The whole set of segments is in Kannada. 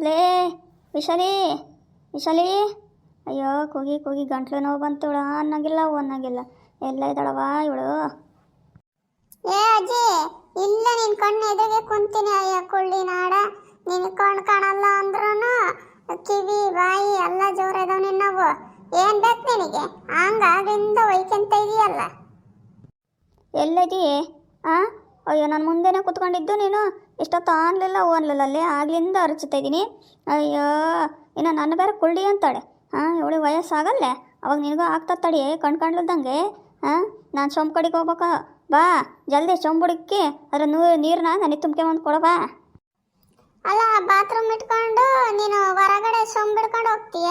ಲೇ ವಿಶಾಲಿ ವಿಶಾಲಿ, ಅಯ್ಯೋ ಕೂಗಿ ಕೂಗಿ ಗಂಟ್ಲು ನೋವು ಬಂತು ಇವಳು ಅನ್ನಂಗಿಲ್ಲ ಅನ್ನಂಗಿಲ್ಲ. ಎಲ್ಲ ಇದ್ದಾಳವ ಇವಳು? ಏ ಅಜ್ಜಿ, ಇಲ್ಲ ನಿನ್ ಕಣ್ಣು ಎದುರಿಗೆ ಕುಂತೀನಿ. ಅಯ್ಯ ಕೊಳ್ಳಿ ನಾಡ, ನಿನ್ ಕಣ್ಣು ಕಾಣಲ್ಲ ಅಂದ್ರೂ ಕಿವಿ ಬಾಯಿ ಎಲ್ಲ ಜೋರ ಇದಾವ ನಿನ್ನವು. ಏನ್ ಬೇಕು ನಿನಗೆ? ಹಂಗಾಗಿಂದ ಒಯ್ಕೊಂತ ಇದೆಯಲ್ಲ. ಎಲ್ಲದೀ? ಅಯ್ಯೋ ನಾನು ಮುಂದೆನೇ ಕುತ್ಕೊಂಡಿದ್ದು, ನೀನು ಇಷ್ಟೊತ್ತು ಆನ್ಲಿಲ್ಲ ಓನ್ಲಿಲ್ಲ ಅಲ್ಲೇ ಆಗ್ಲಿಂದ ಅರಚುತ್ತಾ ಇದ್ದೀನಿ. ಅಯ್ಯೋ ಇನ್ನು ನನ್ನ ಬೇರೆ ಕುಳ್ಳಿ ಅಂತಾಳೆ. ಇವಳಿಗೆ ವಯಸ್ಸಾಗಲ್ಲೇ, ಅವಾಗ ನಿನಗೂ ಆಗ್ತಾ ತಡಿ ಕಣ್ಕಂಡ್ಲದಂಗೆ. ನಾನು ಸೊಂಬು ಕಡೆಗೆ ಹೋಗ್ಬೇಕಾ? ಬಾ ಜಲ್ದಿ ಸೊಂಬುಡಿಕ್ಕಿ ಅದ್ರ ನೀರನ್ನ ನನಗೆ ತುಂಬ್ಕೊಂಬಂದು ಕೊಡಬಾ. ಅಲ್ಲ, ಬಾತ್ರೂಮ್ ಇಟ್ಕೊಂಡು ನೀನು ಹೊರಗಡೆ ಸೊಂಬಿಡ್ಕೊಂಡು ಹೋಗ್ತೀಯ.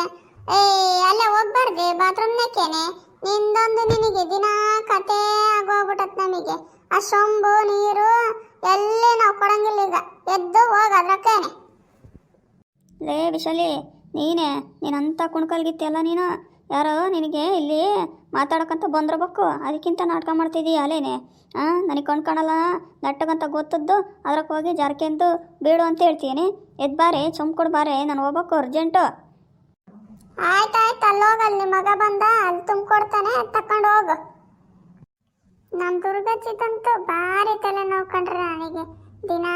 ಅಲ್ಲೇ ಹೋಗ್ಬಾರ್ದು ಬಾತ್ರೂಮ್ನಕ್ಕೇನೆ. ನಿಂದೊಂದು ನಿನಗೆ ದಿನ ಕತೆ ಆಗೋಗ್ಬಿಟ್ಟತ್ ನಮಗೆ. ಆ ಸೊಂಬು ನೀರು ಎಲ್ಲಿ ನಾವು ಕೊಡಂಗಿಲ್ಲ. ಈಗ ಎದ್ದು ಹೋಗ ಅದ್ರಕ್ಕೇನೆ. ಲೇ ವಿಶಾಲಿ, ನೀನಂತ ಕುಣ್ಕಲ್ಗಿತ್ತಿಯಲ್ಲ ನೀನು. ಯಾರೋ ನಿನಗೆ ಇಲ್ಲಿ ಮಾತಾಡೋಕ್ಕಂತ ಬಂದಿರ್ಬೇಕು, ಅದಕ್ಕಿಂತ ನಾಟಕ ಮಾಡ್ತಿದ್ದೀಯ ಅಲ್ಲೇನೆ. ನನಗೆ ಕಾಣಲ್ಲ ನೆಟ್ಟಗಂತ ಗೊತ್ತದ್ದು, ಅದ್ರಕ್ಕೆ ಹೋಗಿ ಜಾರ್ಕೆಂದು ಬೀಳು ಅಂತ ಹೇಳ್ತೀನಿ. ಎದ್ದು ಬಾರೆ, ಕೊಡು ಬಾರೆ, ನಾನು ಹೋಗ್ಬೇಕು ಅರ್ಜೆಂಟು. ಆಯ್ತಾಯ್ತು, ಅಲ್ಲಿ ಹೋಗಲ್ಲಿ ಮಗ ಬಂದ, ಅಲ್ಲಿ ತುಂಬಿಕೊಡ್ತಾನೆ, ತಕೊಂಡು ಹೋಗು. ನಮ್ಮ ದುರ್ಗಜ್ಜಿದಂತೂ ಭಾರಿ ತಲೆ ನೋವು ಕಂಡ್ರೆ ನನಗೆ. ದಿನ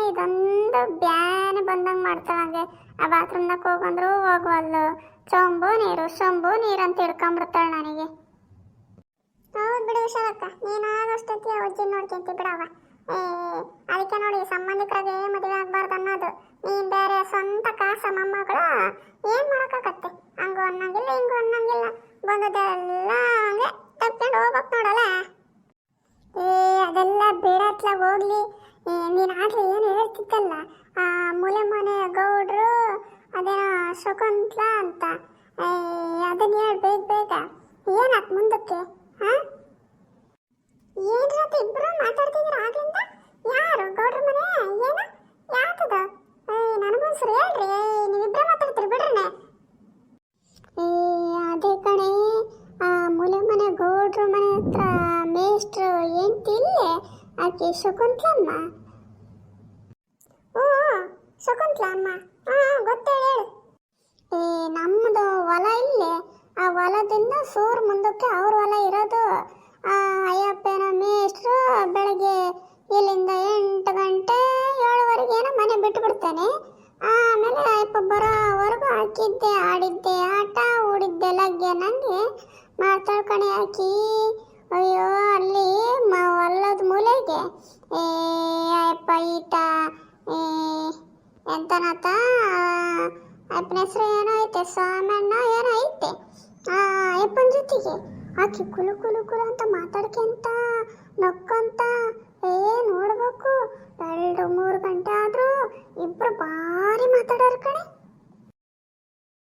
ಇದೊಂದು ಬ್ಯಾನೆ ಬಂದಂಗೆ ಮಾಡ್ತಾಳಂಗೆ. ಆ ಬಾತ್ರೂಮ್ನಾಗ ಹೋಗಂದ್ರು ಹೋಗುವಲ್ಲು. ಸೊಂಬು ನೀರು ಅಂತ ಹಿಡ್ಕೊಂಡ್ಬಿಡ್ತಾಳೆ ನನಗೆ. ಹೌದು ಬಿಡು ವಿಶಾಲಕ್ಕ, ನೀನಾಗಷ್ಟೊತ್ತಿ ಅಜ್ಜಿ ನೋಡ್ಕೊಂತಿ ಬಿಡವ. ಅದಕ್ಕೆ ನೋಡಿ ಸಂಬಂಧಿಕರಿಗೆ ಮದುವೆ ಆಗ್ಬಾರ್ದು ಅನ್ನೋದು. ನೀನ್ ಬೇರೆ ಸ್ವಂತ ಕಾಸ ಮೊಮ್ಮಗಳು, ಏನ್ ಮಾಡೋಕ್ಕಾಗತ್ತೆ? ಹಂಗು ಅನ್ನಂಗಿಲ್ಲ ಹಿಂಗು ಅನ್ನಂಗಿಲ್ಲ, ಬಂದದೆಲ್ಲ ಹಂಗೆ ತಪ್ಕೊಂಡು ಹೋಗ್ಬೇಕು ನೋಡಲ್ಲ. ಅದೆಲ್ಲ ಬಿಡತ್ಲ ಹೋಗ್ಲಿ. ನೀನು ಆಗ್ಲಿ ಏನು ಹೇಳ್ತಿದ್ದಲ್ಲ, ಆ ಮೂಲೆ ಮನೆ ಗೌಡ್ರು ಅದೇನೋ ಶಕುಂತ್ಲ ಅಂತ, ಅದನ್ನ ಹೇಳಿ ಬೇಗ ಏನಾತ್ ಮುಂದಕ್ಕೆ? ಏನ್ರತ ಇಬ್ರು ಮಾತಾಡ್ತಿದ್ರ ಆಗ್ಲಿಂದ? ಯಾರು ಗೌಡ್ರ ಮನೆ? ಏನು ಯಾತದ? ನನಗೊಂದ್ಸರಿ ಹೇಳ್ರಿ, ನೀವಿಬ್ರೇ ಮಾತಾಡ್ತೀರಿ ಬಿಡ್ರನೆ. ಅದೇ ಕಣೆ, ಆ ಮೂಲೆ ಮನೆ ಗೌಡ್ರ ಮನೆ ಹತ್ರ ಮೇಷ್ಟ್ರು ಏನ್ತಿಲ್ಲೇ ಆಕೆ ಶಕುಂತ್ಲಮ್ಮ. ಶಕುಂತ್ಲಮ್ಮ, ಗೊತ್ತೇ ಹೇಳು. ನಮ್ಮದು ಹೊಲ ಇಲ್ಲೇ, ಆ ಹೊಲದಿಂದ ಸೂರ್ ಮುಂದಕ್ಕೆ ಅವ್ರ ಹೊಲ ಇರೋದು. ಅಯ್ಯಪ್ಪನ ಮೇಷ್ಟ್ರು ಬೆಳಗ್ಗೆ ಇಲ್ಲಿಂದ 8 ಗಂಟೆ 7 ಮನೆ ಬಿಟ್ಟು ಬಿಡ್ತಾನೆ. ಆಮೇಲೆ ಅಯ್ಯಪ್ಪ ಬರೋವರೆಗೂ ಹಾಕಿದ್ದೆ ಆಡಿದ್ದೆ ಆಟ ಹೂಡಿದ್ದೆ ಲಗ್ಗೆ ನನಗೆ ಮಾತಾಡ್ಕಣೆ ಹಾಕಿ. ಅಯ್ಯೋ ಅಲ್ಲಿ ಹೊಲದ ಮೂಲೆಗೆ ಅಯ್ಯಪ್ಪ ಈಟ ಎಂತನತ ಅಪ್ಪನ ಹೆಸರು ಏನೋ ಐತೆ, ಸ್ವಾಮಣ್ಣ ಏನೋ ಐತೆ. ಅಯ್ಯಪ್ಪನ ಜೊತೆಗೆ ಆಕಿ ಕುಲು ಕುಲು ಕುಲು ಅಂತ ಮಾತಾಡ್ಕೊಂತ ನಕ್ಕಂತ ನೋಡ್ಬೇಕು. 2-3 ಗಂಟೆ ಆದ್ರೂ ಇಬ್ರು ಭಾರಿ ಮಾತಾಡೋರು ಕಣೆ.